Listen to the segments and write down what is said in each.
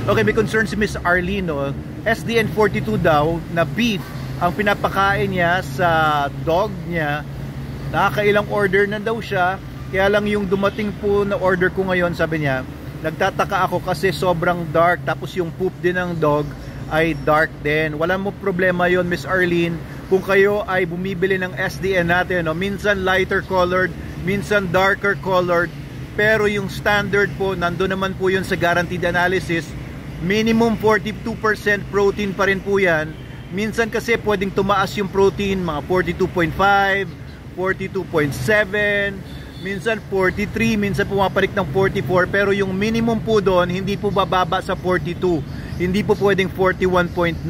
Okay, may concern si Miss Arlene, no? SDN 42 daw na beef ang pinapakain niya sa dog niya. Nakakailang order na daw siya. Kaya lang yung dumating po na order ko ngayon, sabi niya, nagtataka ako kasi sobrang dark. Tapos yung poop din ng dog ay dark din. Wala mo problema yon, Miss Arlene. Kung kayo ay bumibili ng SDN natin, no? Minsan lighter colored, minsan darker colored. Pero yung standard po, nandun naman po yun sa guaranteed analysis. Minimum 42% protein pa rin po yan. Minsan kasi pwedeng tumaas yung protein, mga 42.5, 42.7, minsan 43, minsan pumapalik ng 44. Pero yung minimum po doon, hindi po bababa sa 42. Hindi po pwedeng 41.9.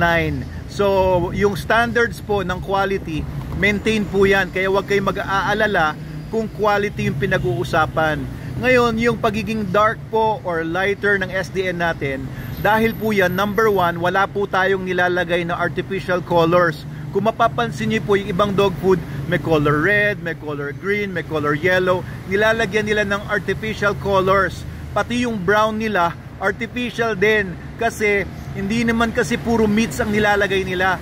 So, yung standards po ng quality, maintain po yan. Kaya huwag kayong mag-aalala kung quality yung pinag-uusapan. Ngayon, yung pagiging dark po or lighter ng SDN natin, dahil po yan, number one, wala po tayong nilalagay na artificial colors. Kung mapapansin niyo po yung ibang dog food, may color red, may color green, may color yellow. Nilalagyan nila ng artificial colors. Pati yung brown nila, artificial din. Kasi hindi naman kasi puro meats ang nilalagay nila.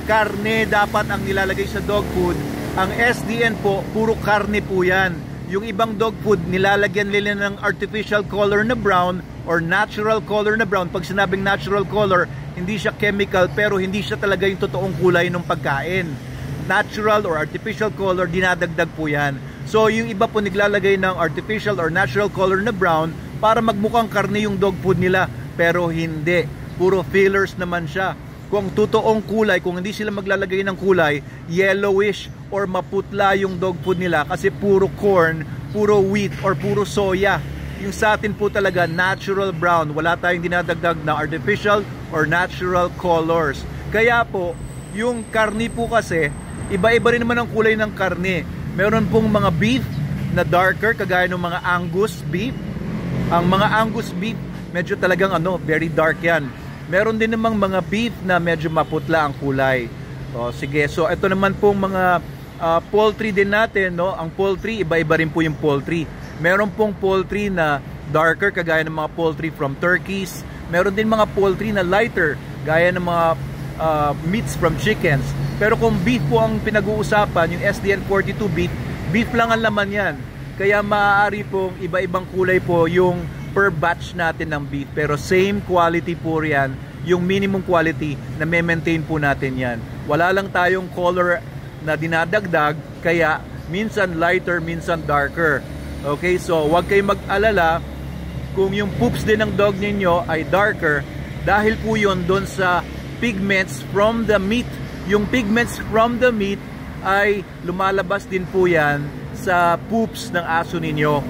Karne dapat ang nilalagay sa dog food. Ang SDN po, puro karne po yan. Yung ibang dog food, nilalagyan nila ng artificial color na brown or natural color na brown. Pag sinabing natural color, hindi siya chemical pero hindi siya talaga yung totoong kulay ng pagkain. Natural or artificial color, dinadagdag po yan. So yung iba po naglalagay ng artificial or natural color na brown para magmukhang karne yung dog food nila. Pero hindi. Puro fillers naman siya. Kung totoong kulay, kung hindi sila maglalagay ng kulay, yellowish or maputla yung dog food nila kasi puro corn, puro wheat or puro soya. Yung sa atin po talaga natural brown. Wala tayong dinadagdag na artificial or natural colors. Kaya po, yung karne po kasi, iba-iba rin naman ang kulay ng karne. Meron pong mga beef na darker, kagaya ng mga Angus beef. Ang mga Angus beef, medyo talagang very dark yan. Meron din namang mga beef na medyo maputla ang kulay. O, sige, so ito naman pong mga poultry din natin, no? Ang poultry, iba-iba rin po yung poultry. Meron pong poultry na darker, kagaya ng mga poultry from turkeys. Meron din mga poultry na lighter, gaya ng mga meats from chickens. Pero kung beef po ang pinag-uusapan, yung SDN 42 beef, beef lang ang laman yan. Kaya maaari pong iba-ibang kulay po yung per batch natin ng beef. Pero same quality po yan, yung minimum quality na maintain po natin yan. Wala lang tayong color na dinadagdag, kaya minsan lighter, minsan darker. Okay, so huwag kayong mag-alala kung yung poops din ng dog ninyo ay darker, dahil po yun doon sa pigments from the meat. Yung pigments from the meat ay lumalabas din po yan sa poops ng aso ninyo.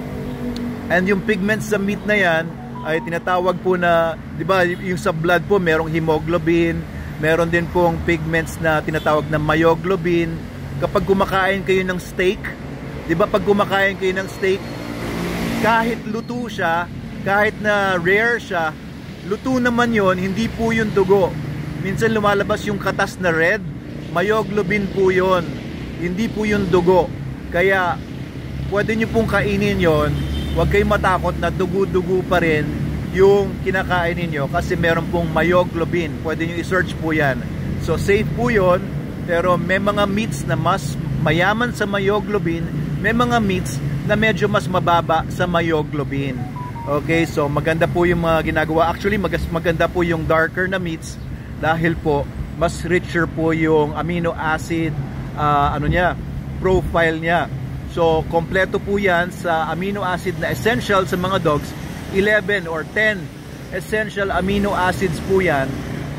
And yung pigments sa meat na yan ay tinatawag po na, di ba, yung sa blood po merong hemoglobin, meron din pong pigments na tinatawag na myoglobin. Kapag kumakain kayo ng steak, di ba, pag kumakain kayo ng steak, kahit luto siya, kahit na rare siya, luto naman yon, hindi po yung dugo. Minsan lumalabas yung katas na red, myoglobin po yon, hindi po yung dugo. Kaya pwede nyo pong kainin yon. Huwag kayong matakot na dugo-dugo pa rin yung kinakain ninyo kasi meron pong myoglobin. Pwede nyo i-search po yan. So safe po yon, pero may mga meats na mas mayaman sa myoglobin, may mga meats na medyo mas mababa sa myoglobin. Okay, so maganda po yung mga ginagawa. Actually, maganda po yung darker na meats dahil po mas richer po yung amino acid profile niya. So kompleto po yan sa amino acid na essential sa mga dogs. 11 or 10 essential amino acids po yan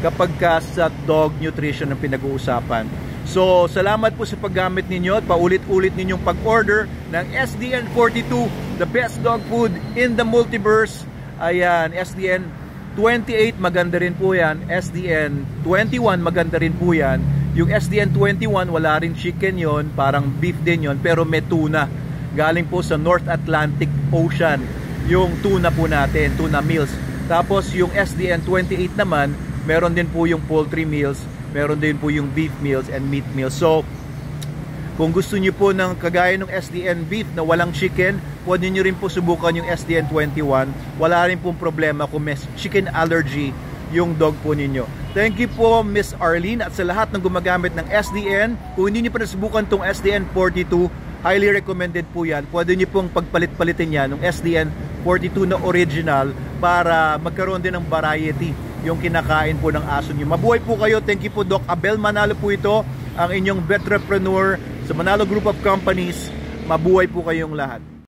kapag sa dog nutrition ang pinag-uusapan. So salamat po sa paggamit ninyo at paulit-ulit ninyong pag-order ng SDN 42, the best dog food in the multiverse. Ayan, SDN 28 maganda rin po yan, SDN 21 maganda rin po yan. Yung SDN 21 wala rin chicken yon, parang beef din yon, pero may tuna. Galing po sa North Atlantic Ocean yung tuna po natin, tuna meals. Tapos yung SDN 28 naman, meron din po yung poultry meals, meron din po yung beef meals and meat meals. So Kung gusto niyo po ng kagaya ng SDN beef na walang chicken, pwede niyo rin po subukan yung SDN 21. Wala rin pong problema kung may chicken allergy yung dog po ninyo. Thank you po Miss Arlene at sa lahat ng gumagamit ng SDN. Kung hindi niyo pa nasubukan tong SDN 42, highly recommended po yan. Pwede niyo pong pagpalit-palitin yan ng SDN 42 na original para magkaroon din ng variety yung kinakain po ng aso niyo. Mabuhay po kayo. Thank you po Doc Abel Manalo po ito, ang inyong vetrepreneur sa Manalo Group of Companies. Mabuhay po kayong lahat.